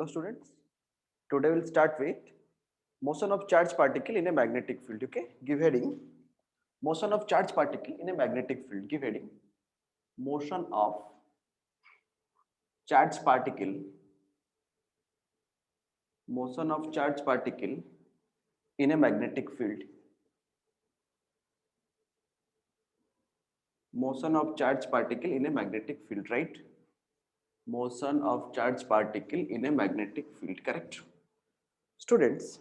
Hello students, today we'll start with motion of charged particle in a magnetic field. Okay, give heading motion of charged particle in a magnetic field. Give heading motion of charged particle, motion of charged particle in a magnetic field, motion of charged particle in a magnetic field, right? Motion of charged particle in a magnetic field, correct? Students,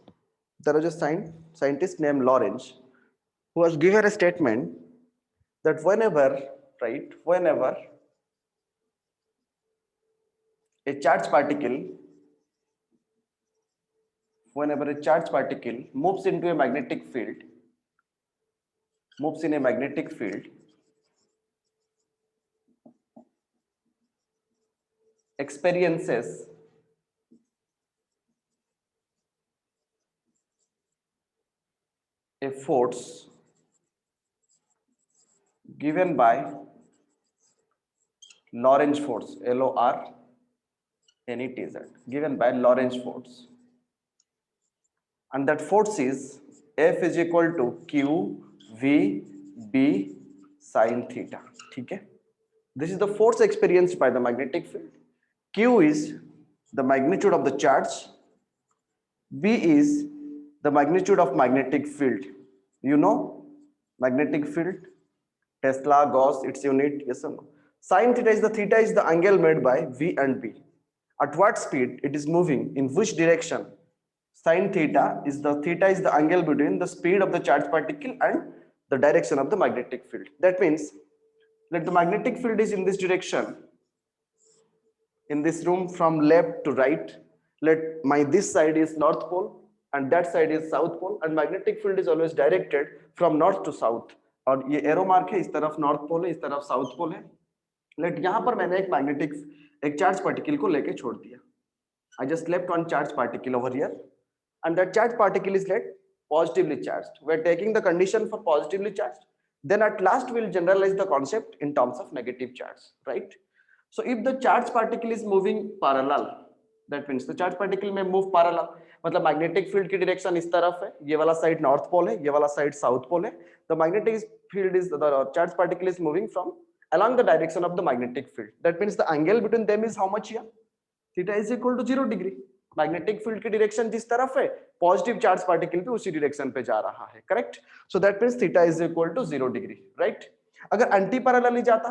there was a scientist named Lorentz who was given a statement that whenever a charged particle, whenever a charged particle moves into a magnetic field, moves in a magnetic field, experiences a force given by Lorentz force, Lorentz, given by Lorentz force, and that force is F is equal to Q V B sin theta. Okay? This is the force experienced by the magnetic field. Q is the magnitude of the charge. B is the magnitude of magnetic field. You know magnetic field, Tesla, Gauss, its unit, yes or no? Sin theta is the angle made by V and B. At what speed it is moving, in which direction? Sin theta is the angle between the speed of the charged particle and the direction of the magnetic field. That means, let the magnetic field is in this direction, in this room from left to right. Let my this side is north pole and that side is south pole, and magnetic field is always directed from north to south. और ये arrow mark है, इस तरफ north pole है, इस तरफ south pole है. Late यहाँ पर मैंने एक चार्ज पार्टिकल को लेके छोड़ दिया. I just left one charge particle over here, and that charge particle is let positively charged. We are taking the condition for positively charged. Then at last we will generalize the concept in terms of negative charge, right? So if the charge particle is moving parallel, that means the charge particle may move parallel. मतलब magnetic field की direction इस तरफ है, ये वाला side north pole है, ये वाला side south pole है. The magnetic field is the charge particle is moving from along the direction of the magnetic field. That means the angle between them is how much here? Theta is equal to 0 degree. Magnetic field की direction जिस तरफ है, positive charge particle भी उसी direction पे जा रहा है, correct? So that means theta is equal to 0 degree, right? अगर एंटी पैरेलल जाता,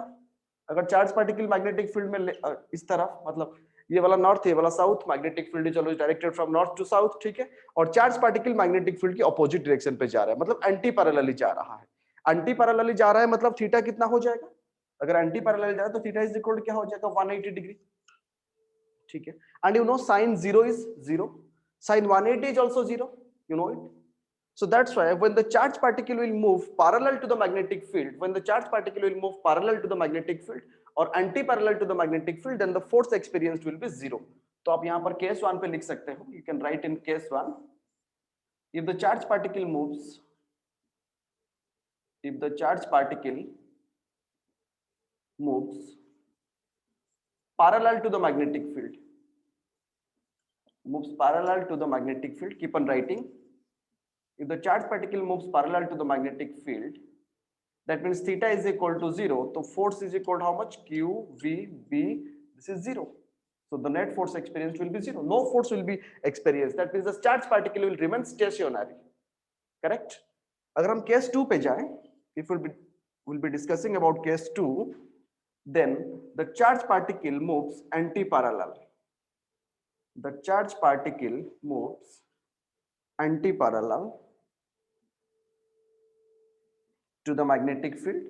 अगर चार्ज पार्टिकल मैग्नेटिक फील्ड में इस तरफ, मतलब ये वाला नॉर्थ, ये वाला south, magnetic field is always directed from north to south, ठीक है? और चार्ज पार्टिकल मैग्नेटिक फील्ड की ऑपोजिट डायरेक्शन पे जा रहा है, मतलब एंटी पैरेलल जा रहा है. एंटी पैरेलल जा रहा है मतलब थीटा कितना हो जाएगा? अगर एंटी पैरेलल जा रहा है तो थीटा इज इक्वल टू क्या हो जाएगा? 180 डिग्री, ठीक है? And you know sin 0 is 0, sin 180 is also 0, you know it. So that's why when the charge particle will move parallel to the magnetic field, when the charge particle will move parallel to the magnetic field or anti-parallel to the magnetic field, then the force experienced will be 0. तो आप यहाँ पर case 1 पे लिख सकते हो. You can write in case 1, if the charge particle moves, if the charge particle moves parallel to the magnetic field, moves parallel to the magnetic field, keep on writing. If the charge particle moves parallel to the magnetic field, that means theta is equal to 0. So force is equal to how much? Q V B. This is 0. So the net force experienced will be 0. No force will be experienced. That means the charge particle will remain stationary. Correct? अगर हम case 2 पे जाएं, if we'll be discussing about case 2, then the charge particle moves anti-parallel. The charge particle moves anti-parallel to the magnetic field.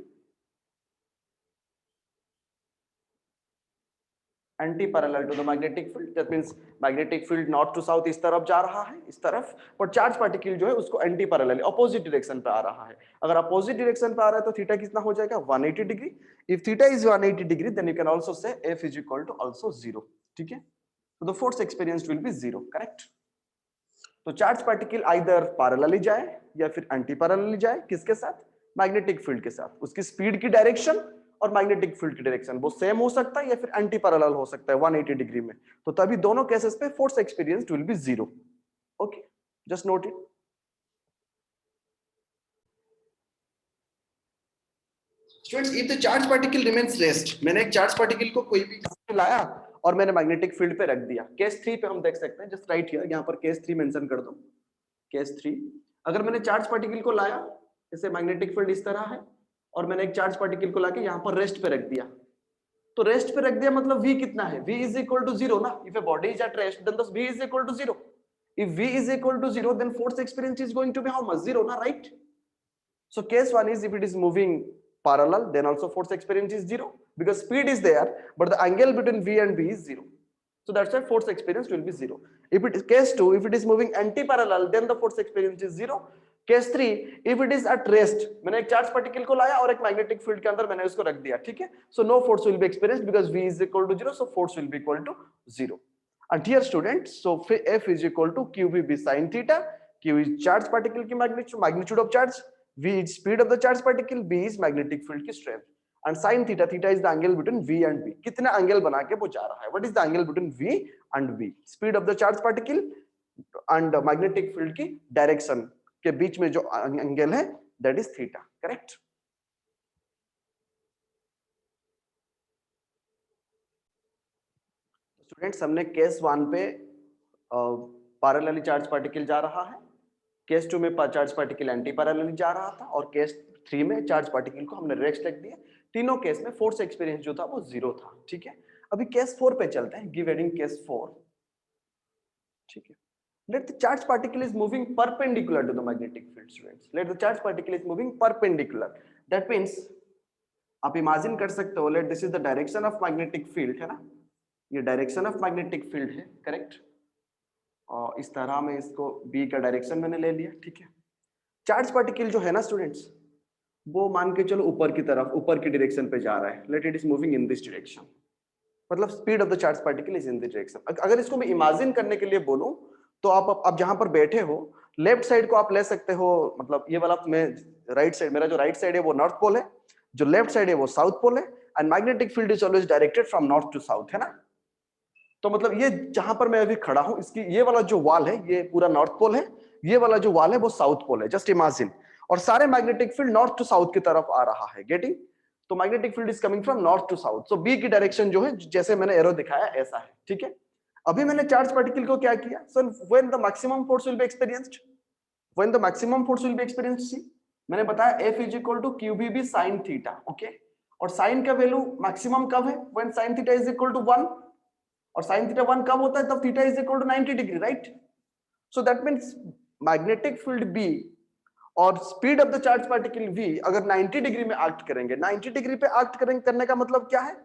Anti-parallel to the magnetic field. That means magnetic field north to south इस तरफ जा रहा है, इस तरफ, और charge particle जो है उसको anti-parallel, opposite direction पे आ रहा है. अगर opposite direction पे आ रहा है तो थीटा कितना हो जाएगा? 180 degree. If theta is 180 degree, then you can also say F is equal to also 0. ठीक है? So the force experienced will be 0, correct? तो चार्ज पार्टिकल आइदर पैरेलली जाए या फिर एंटी पैरेलली जाए, किसके साथ? मैग्नेटिक फील्ड के साथ. उसकी स्पीड की डायरेक्शन और मैग्नेटिक फील्ड की डायरेक्शन वो सेम हो सकता है या फिर एंटी पैरेलल हो सकता है 180 डिग्री में, तो तभी दोनों केसेस पे force experienced will be zero. Okay, just note it. Students, if the charge particle remains rest, मैंने एक चार्ज पार्टिकल को कोई भी लाया और मैंने मैग्नेटिक फील्ड पे रख दिया। केस 3 पे हम देख सकते हैं, जस्ट राइट हियर, यहाँ पर केस 3 मेंशन कर दो। केस 3, अगर मैंने चार्ज पार्टिकल को लाया, जैसे मैग्नेटिक फील्ड इस तरह है और मैंने एक चार्ज पार्टिकल को लाके यहाँ पर रेस्ट पे रख दिया, तो रेस्ट पे रख दिया मतलब v कितना है, v is equal to 0 ना। if a body is at rest then thus v is equal to 0। if v is equal to 0 then force experience is going to be how much, 0 na, right? So case 1 is if it is moving parallel then also force experience is 0 because speed is there but the angle between v and b is 0, so that's why force experience will be 0। if it is case 2, if it is moving anti-parallel then the force experience is 0। Case 3, if it is at rest, मैंने एक charge particle को लाया और एक magnetic field के अंदर मैंने उसको रख दिया, ठीक है, so no force will be experienced because v is equal to 0, so force will be equal to 0। and here students, so f is equal to qvb sin theta, q is charge particle की magnitude of charge, v is speed of the charge particle, b is magnetic field की strength, and sin theta, theta is the angle between v and b, कितना angle बना के वो जा रहा है, what is the angle between v and b, speed of the charge particle and magnetic field की direction के बीच में जो एंगल है that is theta, correct. Students, हमने केस 1 पे पैरेलली चार्ज पार्टिकल जा रहा है, केस 2 में चार्ज पार्टिकल एंटी पैरेलली जा रहा था और केस 3 में चार्ज पार्टिकल को हमने रेस्ट रख दिया। तीनों केस में फोर्स एक्सपीरियंस जो था वो 0 था, ठीक है। अभी केस 4 पे चलते हैं, गिव हेडिंग केस 4, ठीक है। Let the charge particle is moving perpendicular to the magnetic field, students. Let the charge particle is moving perpendicular. That means आप इमेजिन कर सकते हो, let this is the direction of magnetic field, है ना, ये direction of magnetic field है, correct. और इस तरह में इसको b का डायरेक्शन मैंने ले लिया, ठीक है। चार्ज पार्टिकल जो है ना स्टूडेंट्स, वो मान के चलो ऊपर की तरफ, ऊपर की डायरेक्शन पे जा रहा है, let it is moving in this direction, मतलब speed of the charge particle is in this direction. अगर इसको मैं इमेजिन करने के लिए बोलूं तो आप जहां पर बैठे हो, लेफ्ट साइड को आप ले सकते हो, मतलब ये वाला मैं राइट साइड, मेरा जो राइट साइड है वो नॉर्थ पोल है, जो लेफ्ट साइड है वो साउथ पोल है, and magnetic field is always directed from north to south, है ना। तो मतलब ये जहां पर मैं अभी खड़ा हूं, इसकी ये वाला जो वॉल है ये पूरा नॉर्थ पोल है, ये वाला जो वॉल है वो साउथ पोल है, जस्ट इमेजिन। और सारे magnetic field north to south की तरफ आ रहा है, गेटिंग। तो magnetic field is coming from north to south, so B की डायरेक्शन जो है जैसे मैंने एरो दिखाया ऐसा है, ठीक है। अभी मैंने चार्ज पार्टिकल को क्या किया, sir when the maximum force will be experienced, when the maximum force will be experienced, see मैंने बताया F is equal to QBB sin theta, okay. और साइन का वैल्यू मैक्सिमम कब है, when sin theta is equal to 1, और sin theta 1 कब होता है, तब theta is equal to 90 degree, right. So that means magnetic field B और speed of the charge particle v अगर 90 डिग्री में एक्ट करेंगे, 90 डिग्री पे एक्ट करेंगे, करने का मतलब क्या है,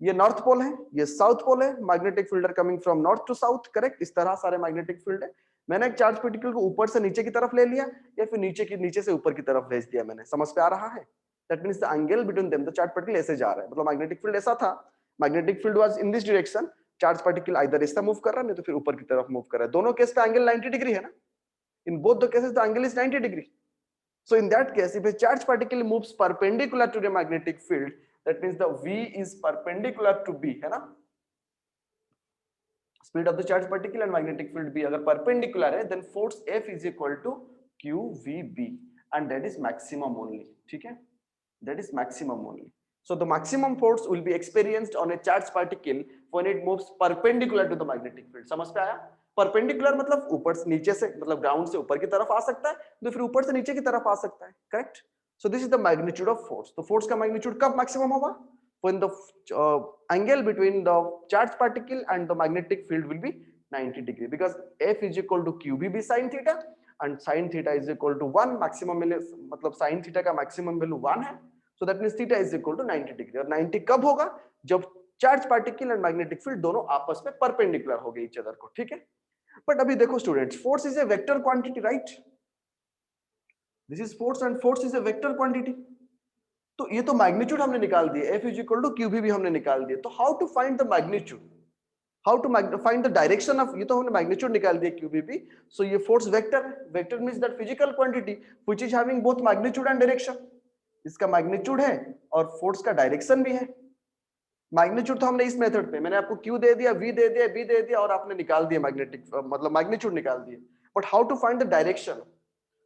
ये नॉर्थ पोल है, ये साउथ पोल है, magnetic field are coming from north to south, correct. इस तरह सारे मैग्नेटिक फील्ड है। मैंने एक चार्ज पार्टिकल को ऊपर से नीचे की तरफ ले लिया या फिर नीचे से ऊपर की तरफ भेज दिया मैंने, समझ पे आ रहा है। That means the angle between them, the charge particle ऐसे जा रहा है, मतलब मैग्नेटिक फील्ड ऐसा था, magnetic field was in this direction, charge particle इधर ऐसा मूव कर रहा है, नहीं तो फिर ऊपर की तरफ मूव कर रहा है। दोनों केस पे एंगल 90 डिग्री है ना, in both the cases the angle is 90 degree. So in that case, if a charge particle moves perpendicular to the magnetic field, that means the V is perpendicular to B, है ना। Speed of the charge particle and magnetic field B अगर perpendicular है, then force F is equal to QVB, and that is maximum only, ठीक है, that is maximum only. So the maximum force will be experienced on a charged particle when it moves perpendicular to the magnetic field. समझ पे आया। Perpendicular मतलब ऊपर से नीचे से, मतलब ग्राउंड से ऊपर की तरफ आ सकता है, तो फिर ऊपर से नीचे की तरफ आ सकता है, correct. So this is the magnitude of force. तो फोर्स का मैग्नीट्यूड कब मैक्सिमम होगा, when the angle between the charge particle and the magnetic field will be 90 degree, because F is equal to QBB sin theta and sin theta is equal to 1, maximum मतलब sin theta का maximum value 1 है, so that means theta is equal to 90 degree. और 90 कब होगा, जब charge particle and magnetic field दोनों आपस में परपेंडिकुलर हो गए ईच अदर को, ठीक है। बट अभी देखो students, force is a vector quantity, right. This is force and force is a vector quantity. तो ये तो मैग्नीट्यूड हमने निकाल दिया, F is equal to QB भी हमने निकाल दिया। तो how to find the magnitude, how to find the direction of, ये तो हमने मैग्नीट्यूड निकाल दिया QBB। सो ये फोर्स वेक्टर है, vector means that physical quantity which is having both magnitude and direction. इसका मैग्नीट्यूड है और फोर्स का डायरेक्शन भी है। मैग्नीट्यूड तो हमने इस मेथड पे, मैंने आपको Q दे दिया, V दे दिया, B दे दिया और आपने निकाल दिया मैग्नेटिक मतलब मैग्नीट्यूड निकाल दिए। But how to find the direction?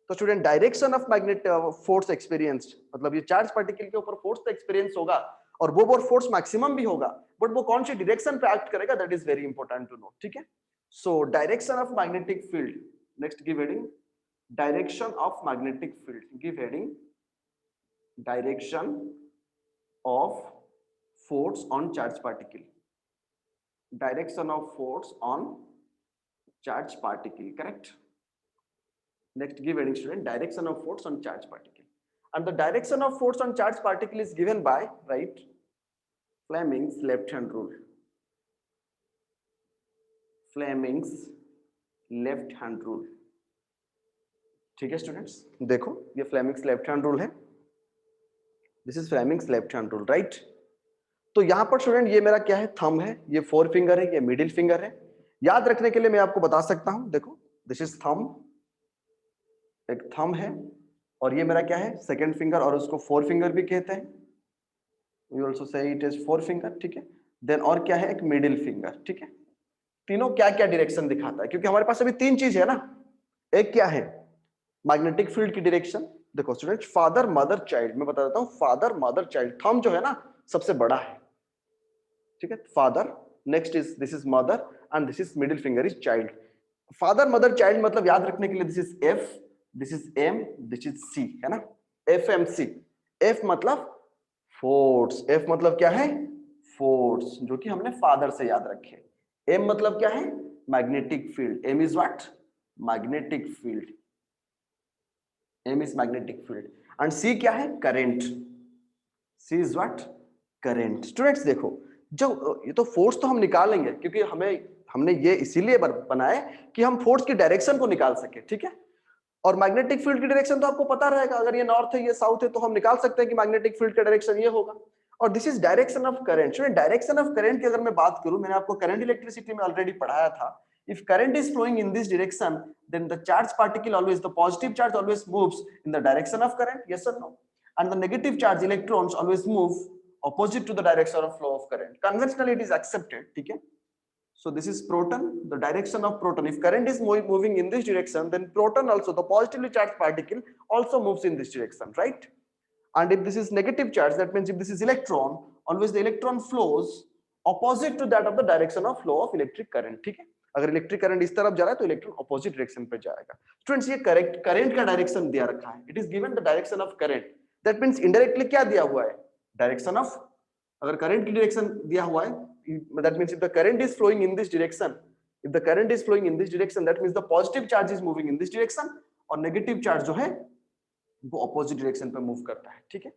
तो student direction of magnet force experienced, मतलब ये चार्ज पार्टिकल के ऊपर फोर्स तो एक्सपीरियंस होगा और वो फोर्स मैक्सिमम भी होगा, बट वो कौन सी डायरेक्शन पे एक्ट करेगा, that is very important to know. ठीक है, so direction of magnetic field, next give heading direction of magnetic field, give heading direction of force on charge particle, direction of force on charge particle, correct? Next give heading student direction of force on charge particle, and the direction of force on charge particle is given by, right, Fleming's left hand rule, Fleming's left hand rule। ठीक है students, देखो ये Fleming's left hand rule है, this is Fleming's left hand rule, right. तो यहां पर student ये मेरा क्या है, थंब है, ये फोर फिंगर है, ये मिडिल फिंगर है। याद रखने के लिए मैं आपको बता सकता हूं, देखो दिस इज थंब, एक थंब है और ये मेरा क्या है, सेकंड फिंगर, और उसको फोर फिंगर भी कहते हैं, we also say it is four finger. ठीक है, देन और क्या है, एक मिडिल फिंगर। ठीक है, तीनों क्या क्या डायरेक्शन दिखाता है, क्योंकि हमारे पास अभी तीन चीज है ना, एक क्या है मैग्नेटिक फील्ड की डायरेक्शन। देखो स्टूडेंट, फादर मदर चाइल्ड, मैं बता देता हूं, फादर मदर चाइल्ड, थंब जो है ना सबसे बड़ा है। ठीक है, father, next is this is mother and this is middle finger is child. Father mother child मतलब याद रखने के लिए this is F, this is M, this is C, है ना, एफ एम सी। एफ मतलब फोर्स, एफ मतलब क्या है, फोर्स, जो कि हमने फादर से याद रखे। एम मतलब क्या है, magnetic field, M is what, magnetic field, M is magnetic field, and C क्या है, current, C is what, current. Students देखो, जो ये तो फोर्स तो हम निकालेंगे, क्योंकि हमने ये इसीलिए बनाए कि हम फोर्स की डायरेक्शन को निकाल सके। ठीक है, और मैग्नेटिक फील्ड की डायरेक्शन तो आपको पता रहेगा, अगर ये नॉर्थ है ये साउथ है तो हम निकाल सकते हैं कि मैग्नेटिक फील्ड का डायरेक्शन ये होगा। और this is direction of current. Student direction of current की अगर मैं बात करूं, मैंने आपको करंट इलेक्ट्रिसिटी में ऑलरेडी पढ़ाया था, if current is flowing in this direction, then the charge particle always, the positive charge always moves in the direction of current, yes or no, and the negative charge electrons always move opposite to the direction of flow of current, conventionally it is accepted। ठीक है, so this is proton, the direction of proton, if current is moving in this direction, then proton also, the positively charged particle also moves in this direction, right? And if this is negative charge, that means if this is electron, always the electron flows opposite to that of the direction of flow of electric current। ठीक है, अगर electric current इस तरफ जा रहा है तो electron opposite direction पे जाएगा। स्टूडेंट्स ये करेक्ट करंट का डायरेक्शन दिया रखा है, it is given the direction of current, that means indirectly क्या दिया हुआ है, डायरेक्शन ऑफ, अगर करंट की डायरेक्शन दिया हुआ है, that means if the current is flowing in this direction, if the current is flowing in this direction, that means the positive charge is moving in this direction और negative charge जो है वो opposite direction पे move करता है। ठीक है,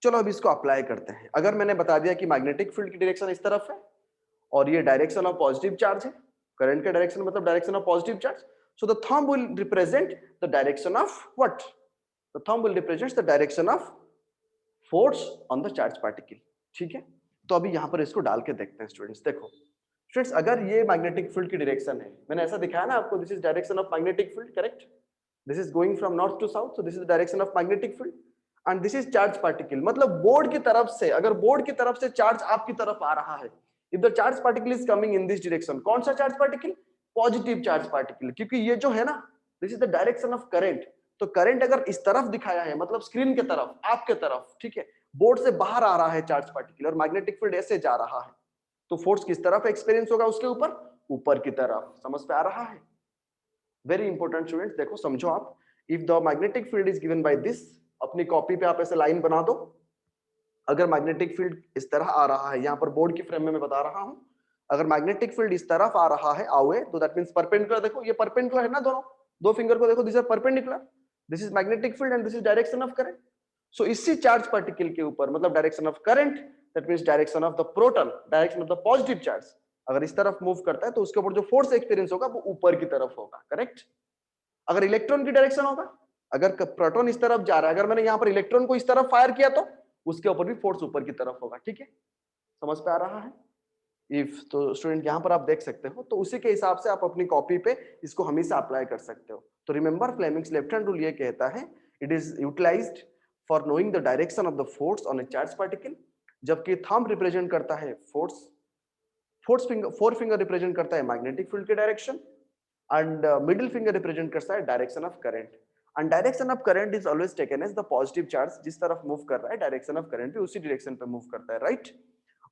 चलो अब इसको अप्लाई करते हैं। अगर मैंने बता दिया कि मैग्नेटिक फील्ड की डायरेक्शन इस तरफ है और ये डायरेक्शन ऑफ पॉजिटिव चार्ज है, करंट का डायरेक्शन मतलब direction of positive charge, so the thumb will represent the direction of what, the thumb will represent the direction of force on the charge particle. ठीक है, तो अभी यहां पर इसको डाल के देखते हैं स्टूडेंट्स। देखो स्टूडेंट्स, अगर ये मैग्नेटिक फील्ड की डायरेक्शन है, मैंने ऐसा दिखाया ना आपको, this is direction of magnetic field, correct, this is going from north to south, so this is the direction of magnetic field and this is charge particle. मतलब बोर्ड की तरफ से, अगर बोर्ड की तरफ से चार्ज आपकी तरफ आ रहा है, if the charge particle is coming in this direction, कौन सा charge particle, positive charge particle, क्योंकि ये जो है ना, this is the direction of current. तो करंट अगर इस तरफ दिखाया है, मतलब स्क्रीन की तरफ, आपके तरफ, ठीक है, बोर्ड से बाहर आ रहा है चार्ज पार्टिकल और मैग्नेटिक फील्ड ऐसे जा रहा है, तो फोर्स किस तरफ एक्सपीरियंस होगा उसके ऊपर, ऊपर की तरफ। समझ पे आ रहा है, वेरी इंपॉर्टेंट स्टूडेंट्स, देखो समझो आप, if the magnetic field is given by this, अपनी कॉपी पे आप ऐसे लाइन बना दो, अगर मैग्नेटिक फील्ड इस तरह आ रहा है, यहाँ पर बोर्ड की फ्रेम में मैं बता रहा हूं, अगर मैग्नेटिक फील्ड इस तरफ आ रहा है आवे, तो दैट मींस परपेंडिकुलर, देखो ये परपेंडिकुलर है ना, दोनों दो फिंगर को देखो, this are perpendicular, this is magnetic field and this is direction of current. So इसी चार्ज पार्टिकल के ऊपर, मतलब direction of current, that means direction of the proton, direction of the positive charge, अगर इस तरफ move करता है तो उसके ऊपर जो फोर्स एक्सपीरियंस होगा वो ऊपर की तरफ होगा, करेक्ट। अगर इलेक्ट्रॉन की डायरेक्शन होगा, अगर प्रोटॉन इस तरफ जा रहा है, अगर मैंने यहाँ पर इलेक्ट्रॉन को इस तरफ फायर किया तो उसके ऊपर भी फोर्स ऊपर की तरफ होगा। ठीक है, समझ पे आ रहा है। इफ तो स्टूडेंट यहाँ पर आप देख सकते हो, तो उसी के हिसाब से आप अपनी कॉपी पे इसको हमेशा अप्लाई कर सकते हो। तो remember Fleming's left hand rule ये कहता है, it is utilised for knowing the direction of the force on a charge particle, जबकि थंब रिप्रेजेंट करता है फोर्स, फोर फिंगर रिप्रेजेंट करता है मैग्नेटिक फील्ड के direction, and middle finger represent करता है direction of current. And direction of current is always taken as the positive charge, जिस तरफ मूव कर रहा है डायरेक्शन ऑफ करंट भी उसी डायरेक्शन पे मूव करता है, राइट।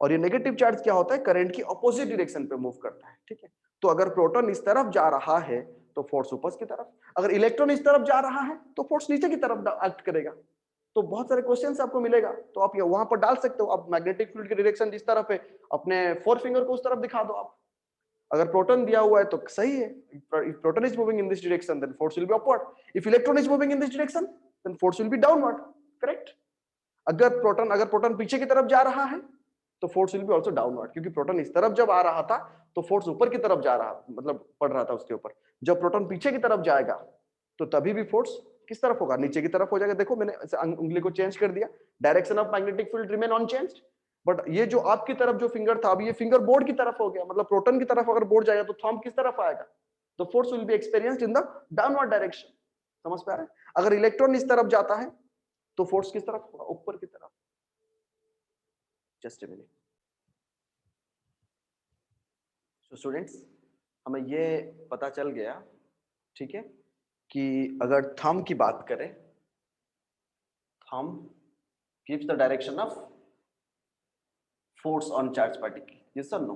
और ये नेगेटिव चार्ज क्या होता है, करंट की ऑपोजिट डायरेक्शन पे मूव करता है, ठीक है। तो अगर प्रोटॉन इस तरफ जा रहा है तो फोर्स ऊपर की तरफ, अगर इलेक्ट्रॉन इस तरफ जा रहा है तो फोर्स नीचे की तरफ एक्ट करेगा। तो बहुत सारे क्वेश्चंस आपको मिलेगा, तो आप वहां पर डाल सकते हो। आप मैग्नेटिक फील्ड की डायरेक्शन जिस तरफ है, अपने फोर फिंगर को उस तरफ दिखा दो आप। अगर प्रोटॉन दिया हुआ है तो सही है, if proton is moving in this direction then force will be upward, if electron is moving in this direction then force will be downward, correct। अगर प्रोटॉन पीछे की तरफ जा रहा है तो force will be also downward, क्योंकि proton इस तरफ जब आ रहा था तो फोर्स ऊपर की तरफ जा रहा, मतलब पड़ रहा था उसके ऊपर। जब प्रोटॉन पीछे की तरफ जाएगा तो तभी भी फोर्स किस तरफ होगा, नीचे की तरफ हो जाएगा। देखो मैंने उंगली को चेंज कर दिया, direction of magnetic field remain unchanged, but ये जो आपकी तरफ जो फिंगर था, अभी ये फिंगर बोर्ड की तरफ हो गया, मतलब प्रोटॉन की तरफ अगर बोर्ड जाएगा तो थंब किस तरफ आएगा, तो force will be experienced in the downward direction. समझ पा रहे हैं? अगर इलेक्ट्रॉन इस तरफ जाता है तो फोर्स किस तरफ होगा, ऊपर की तरफ। Just a minute. तो स्टूडेंट्स, हमें ये पता चल गया, ठीक है, कि अगर थंब की बात करें, thumb gives the direction of force on charge particle, yes or no,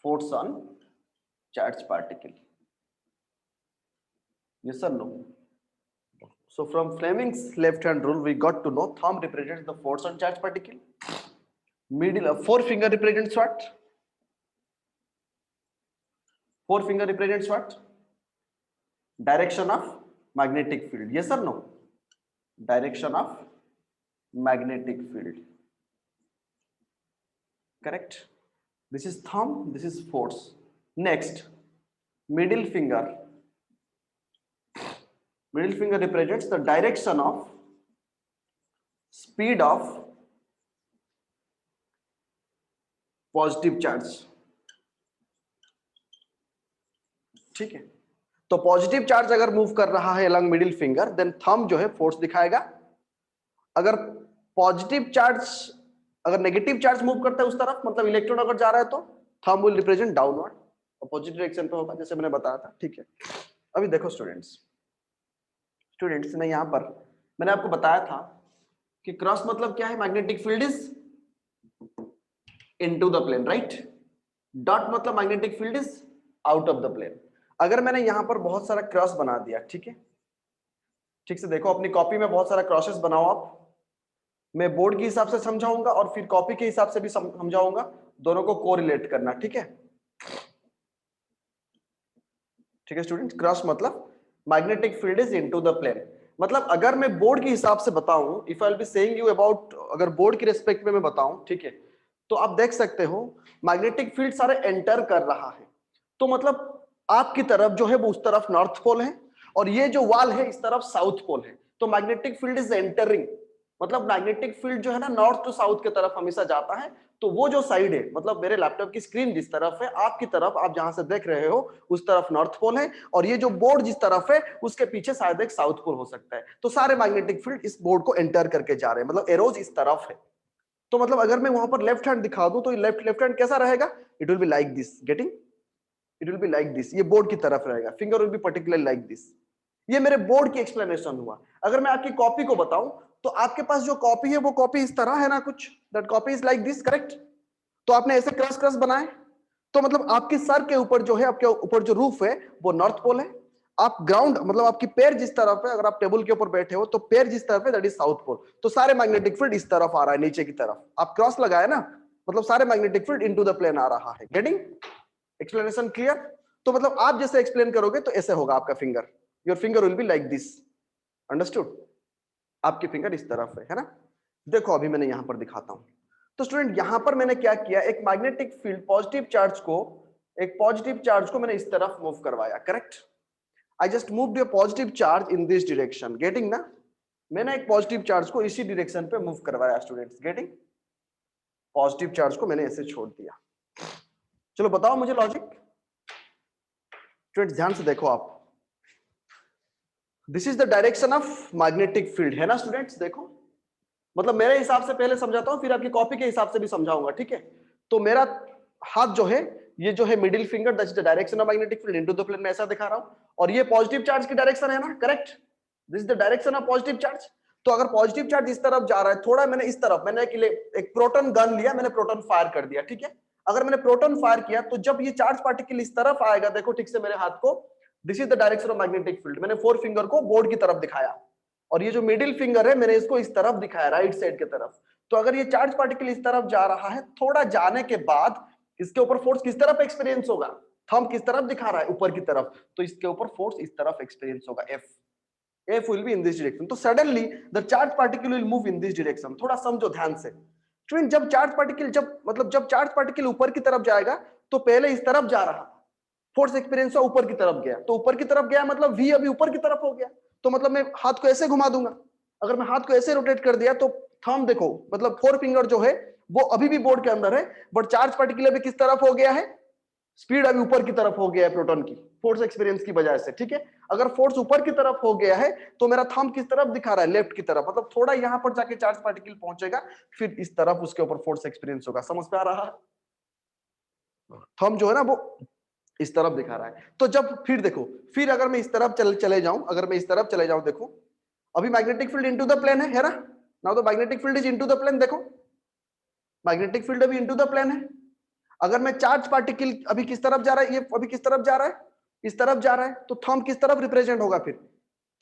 force on charge particle, yes or no। So from Fleming's left hand rule we got to know thumb represents the force on charge particle, middle forefinger represents what, forefinger represents what, direction of magnetic field, yes or no, direction of magnetic field, correct। This is thumb, this is force। Next, middle finger represents the direction of speed of positive charge, ठीक है। तो positive charge अगर move कर रहा है along middle finger, then thumb जो है force दिखाएगा। अगर पॉजिटिव चार्ज, अगर नेगेटिव चार्ज मूव करता है उस तरफ, मतलब इलेक्ट्रॉन अगर जा रहा है तो thumb will represent downward, opposite direction पे होगा, जैसे मैंने बताया था, ठीक है। अभी देखो स्टूडेंट्स ने यहां पर मैंने आपको बताया था कि क्रॉस मतलब क्या है, magnetic field is into the plane, right. Dot मतलब magnetic field is out of the plane. अगर मैंने यहां पर बहुत सारा क्रॉस बना दिया, ठीक है, ठीक से देखो अपनी कॉपी में बहुत सारा क्रॉसेस बनाओ आप, मैं बोर्ड के हिसाब से समझाऊंगा और फिर कॉपी के हिसाब से भी समझाऊंगा, दोनों को कोरिलेट करना, ठीक है। ठीक है स्टूडेंट्स, क्रॉस मतलब magnetic field is into the plane, मतलब अगर मैं बोर्ड के हिसाब से बताऊं, if I will be saying you about, अगर बोर्ड के रिस्पेक्ट में मैं बताऊं, ठीक है, तो आप देख सकते हो मैग्नेटिक फील्ड सारे एंटर कर रहा है, तो मतलब आपकी तरफ जो है वो उस तरफ नॉर्थ पोल है और ये जो वॉल है इस तरफ साउथ पोल है, तो मैग्नेटिक फील्ड इज एंटरिंग, मतलब मैग्नेटिक फील्ड जो है ना नॉर्थ टू साउथ की तरफ हमेशा जाता है। तो वो जो साइड है, मतलब मेरे लैपटॉप की स्क्रीन जिस तरफ है, आपकी तरफ, आप जहां से देख रहे हो उस तरफ नॉर्थ पोल है, और ये जो बोर्ड जिस तरफ है उसके पीछे शायद एक साउथ पोल हो सकता है। तो सारे मैग्नेटिक फील्ड इस बोर्ड को एंटर करके जा रहे हैं, मतलब एरोज इस तरफ है। तो मतलब अगर मैं वहां पर लेफ्ट हैंड दिखा दूं तो लेफ्ट हैंड कैसा रहेगा, it will be like this, getting, it will be like this, ये बोर्ड की तरफ रहेगा, finger will be particularly like this. ये मेरे बोर्ड की एक्सप्लेनेशन हुआ। अगर मैं आपकी कॉपी को बताऊं तो आपके पास जो कॉपी है वो कॉपी इस तरह है ना, कुछ that copy is like this, correct. तो आपने ऐसे क्रॉस क्रॉस बनाए, तो मतलब आपके सर के ऊपर जो है, आपके ऊपर जो रूफ है वो नॉर्थ पोल है, आप ग्राउंड मतलब आपकी पैर जिस तरफ है, अगर आप टेबल के ऊपर बैठे हो तो पैर जिस तरफ है दैट इज साउथ पोल, तो सारे मैग्नेटिक फील्ड इस तरफ आ रहा है, नीचे की तरफ। आप क्रॉस लगाए ना, मतलब सारे magnetic field into the plane आ रहा है, गेटिंग, एक्सप्लेनेशन क्लियर। तो मतलब आप जैसे एक्सप्लेन करोगे तो ऐसे होगा आपका finger, your finger will be like this, understood. आपकी फिंगर इस तरफ है ना। देखो अभी मैंने यहां पर दिखाता हूं। तो स्टूडेंट यहां पर मैंने क्या किया, एक मैग्नेटिक फील्ड पॉजिटिव चार्ज को, एक पॉजिटिव चार्ज को मैंने इस तरफ मूव करवाया, correct. I just moved A positive charge in this direction, getting ना। मैंने एक पॉजिटिव चार्ज को इसी डायरेक्शन पे मूव करवाया स्टूडेंट्स, गेटिंग। पॉजिटिव चार्ज को मैंने ऐसे छोड़ दिया। चलो बताओ मुझे लॉजिक, स्टूडेंट्स ध्यान से देखो आप, this is the direction of magnetic field, है ना स्टूडेंट्स। देखो मतलब मेरे हिसाब से पहले समझाता हूं, फिर आपकी कॉपी के हिसाब से भी समझाऊंगा, ठीक है। तो मेरा हाथ जो है, ये जो है middle finger, that is the direction of magnetic field into the plane, में ऐसा दिखा रहा हूं। और ये पॉजिटिव चार्ज की डायरेक्शन है ना, correct. This is the direction of positive charge. तो अगर पॉजिटिव चार्ज इस तरफ जा रहा है, थोड़ा मैंने इस तरफ, मैंने एक प्रोटॉन गन लिया, मैंने प्रोटॉन फायर कर दिया, ठीक है। अगर मैंने प्रोटॉन फायर किया तो जब ये चार्ज पार्टिकल इस तरफ आएगा, देखो ठीक से मेरे हाथ को, this is the direction of magnetic field. मैंने फोर फिंगर को बोर्ड की तरफ दिखाया, और ये जो मिडिल फिंगर है मैंने इसको इस तरफ दिखाया, राइट साइड की तरफ। तो अगर ये चार्ज पार्टिकल इस तरफ जा रहा है, थोड़ा जाने के बाद इसके ऊपर फोर्स किस तरफ एक्सपीरियंस होगा, थंब किस तरफ दिखा रहा है, ऊपर की तरफ, तो इसके ऊपर फोर्स इस तरफ एक्सपीरियंस होगा, F will be in this direction। तो suddenly the charge particle will move in this direction. थोड़ा समझो ध्यान से स्टूडेंट, जब चार्ज पार्टिकल, जब चार्ज पार्टिकल ऊपर की तरफ जाएगा, तो पहले इस तरफ जा रहा, फोर्स एक्सपीरियंस हुआ, ऊपर की तरफ गया, तो ऊपर की तरफ गया मतलब V अभी ऊपर की तरफ हो गया, तो मतलब मैं हाथ को ऐसे घुमा दूंगा। अगर मैं हाथ को ऐसे रोटेट कर दिया तो थंब देखो, मतलब फोर फिंगर जो है वो अभी भी बोर्ड के अंदर है, बट चार्ज पार्टिकल अभी किस तरफ हो गया है, स्पीड अभी ऊपर की तरफ हो गया है प्रोटॉन की, फोर्स एक्सपीरियंस की वजह से, ठीक है। अगर फोर्स ऊपर की तरफ हो गया है तो मेरा थंब किस तरफ दिखा रहा है, लेफ्ट की तरफ, मतलब थोड़ा यहां पर जाके चार्ज पार्टिकल पहुंचेगा, फिर इस तरफ उसके ऊपर फोर्स एक्सपीरियंस होगा। समझ में आ रहा है? थंब जो है ना वो इस तरफ दिखा रहा है। तो जब फिर देखो, फिर अगर मैं इस तरफ चले जाऊं, अगर मैं इस तरफ चले जाऊं, देखो अभी magnetic field into the plane है ना। Now the magnetic field is into the plane. देखो मैग्नेटिक फील्ड अभी इनटू द प्लेन है। अगर मैं चार्ज पार्टिकल अभी किस तरफ जा रहा है, ये अभी किस तरफ जा रहा है, इस तरफ जा रहा है, तो थंब किस तरफ रिप्रेजेंट होगा, फिर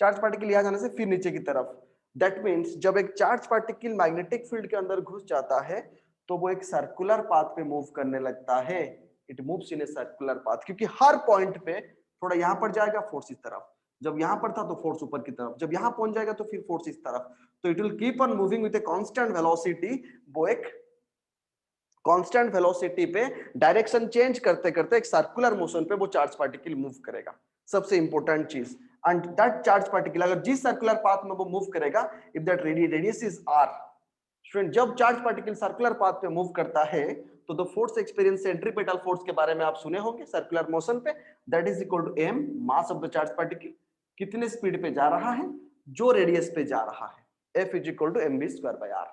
चार्ज पार्टिकल यहां जाने से फिर नीचे की तरफ। दैट मीन्स जब एक चार्ज पार्टिकल मैग्नेटिक फील्ड के अंदर घुस जाता है तो वो एक सर्कुलर पाथ पे मूव करने लगता है। It moves in a circular path, क्योंकि हर पॉइंट पे थोड़ा यहां पर जाएगा फोर्स इस तरफ, जब यहां पर था तो फोर्स ऊपर की तरफ, जब यहां पहुंच जाएगा तो फिर फोर्स इस तरफ। तो it will keep on moving with a constant velocity. वो एक कांस्टेंट वेलोसिटी पे डायरेक्शन चेंज करते करते एक सर्कुलर मोशन पे वो चार्ज पार्टिकल मूव करेगा। सबसे इंपॉर्टेंट चीज, एंड दैट चार्ज पार्टिकल अगर जिस सर्कुलर पाथ में वो मूव करेगा, if that radius is r, student जब चार्ज पार्टिकल सर्कुलर पाथ पे मूव करता है तो the force experience, centripetal force के बारे में आप सुने होंगे सर्कुलर मोशन पे, that is equal to m mass of the charge particle, कितने स्पीड पे जा रहा है, जो रेडियस पे जा रहा है, F is equal to mv²/r।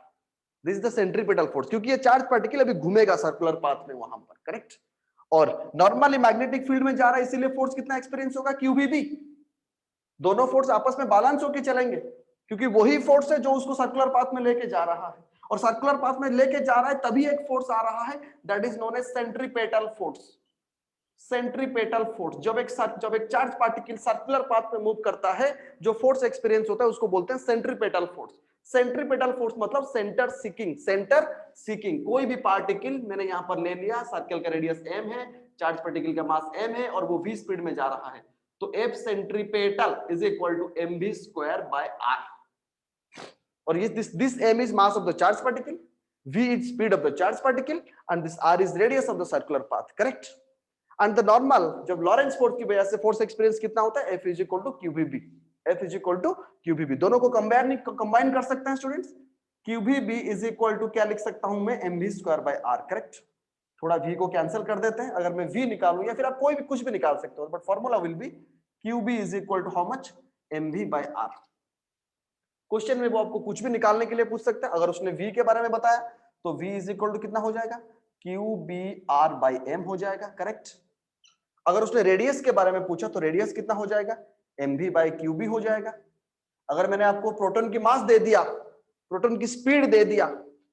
This is the centripetal force, क्योंकि ये चार्ज पार्टिकल अभी घूमेगा सर्कुलर पाथ में वहां पर, करेक्ट। और नॉर्मली मैग्नेटिक फील्ड में जा रहा है, इसीलिए फोर्स कितना एक्सपीरियंस होगा, QBB। दोनों फोर्स आपस में बैलेंस होकर चलेंगे, क्योंकि वही फोर्स है जो उसको सर्कुलर पाथ में लेके जा रहा है, और सर्कुलर पाथ में लेके जा रहा है तभी एक फोर्स आ रहा है, that is known as centripetal force. Centripetal force, जब एक चार्ज पार्टिकल सर्कुलर पाथ में मूव करता है, जो फोर्स एक्सपीरियंस होता है उसको बोलते हैं सेंट्रीपेटल फोर्स। सेंट्रीपेटल फोर्स मतलब सेंटर सीकिंग, सेंटर सीकिंग। कोई भी पार्टिकल मैंने यहां पर ले लिया, सर्कल का रेडियस m है, चार्ज पार्टिकल का मास m है, और वो v स्पीड में जा रहा है, तो F centripetal is equal to mv²/r। और ये this m is mass of the charge particle, v is speed of the charge particle, and this r is radius of the circular path, correct। And the normal, जब Lorentz force की वजह से force experience कितना होता है, F is equal to QBB। F is equal to QBB, दोनों को combine कर सकते हैं students. QBB is equal to क्या लिख सकता हूं मैं, mv²/r, करेक्ट। थोड़ा v को कैंसिल कर देते हैं, अगर मैं v निकालूं, या फिर आप कोई भी कुछ भी निकाल सकते हो, but formula will be QB is equal to how much, mv/r। Question में वो आपको कुछ भी निकालने के लिए पूछ सकता है। अगर उसने v के बारे में बताया तो v इज इक्वल टू कितना हो जाएगा, QBr/m हो जाएगा, करेक्ट। अगर उसने रेडियस के बारे में पूछा तो रेडियस कितना हो जाएगा, mv/qb हो जाएगा। अगर मैंने आपको प्रोटॉन की मास दे दिया, प्रोटॉन की स्पीड दे दिया,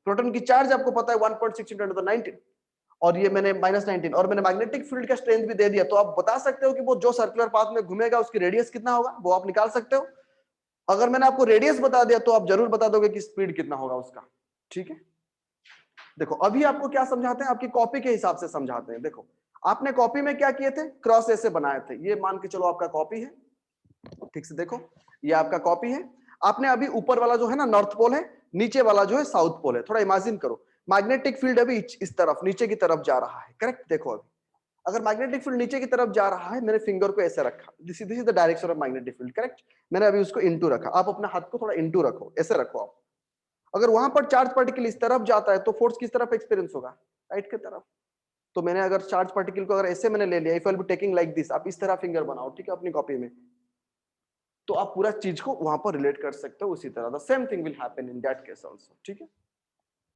प्रोटॉन की चार्ज आपको पता है 1.6 × 10⁻⁹, और ये मैंने -19, और मैंने मैग्नेटिक फील्ड का स्ट्रेंथ भी दे दिया, तो आप बता सकते हो कि वो जो सर्कुलर पाथ में घूमेगा उसकी रेडियस कितना होगा, वो आप निकाल सकते हो। अगर मैंने आपको रेडियस बता दिया तो आप जरूर बता दोगे कि स्पीड कितना होगा उसका, ठीक है। देखो अभी आपको क्या समझाते हैं, आपकी कॉपी के हिसाब से समझाते हैं। देखो आपने कॉपी में क्या किए थे, क्रॉस ऐसे बनाए थे, ये मान के चलो आपका कॉपी है, ठीक से देखो ये आपका कॉपी है। आपने अभी ऊपर वाला जो है ना नॉर्थ पोल है, नीचे वाला जो है साउथ पोल है। थोड़ा इमेजिन करो, मैग्नेटिक फील्ड अभी इस तरफ नीचे की तरफ जा रहा है, करेक्ट। देखो अभी अगर मैग्नेटिक फील्ड नीचे की तरफ जा रहा है, मैंने फिंगर को ऐसे रखा, this is the direction of magnetic field, correct. मैंने अभी उसको इनटू रखा, आप अपने हाथ को थोड़ा इनटू रखो, ऐसे रखो आप। अगर वहां पर चार्ज पार्टिकल इस तरफ जाता है तो फोर्स किस तरफ एक्सपीरियंस होगा, राइट की तरफ। तो मैंने अगर चार्ज पार्टिकल को अगर ऐसे मैंने ले लिया, if I will be taking like this, आप इस तरह फिंगर बनाओ, ठीक है, अपनी कॉपी में। तो आप पूरा चीज को वहां पर रिलेट कर सकते हो उसी तरह the same thing will happen in that case also, ठीक है।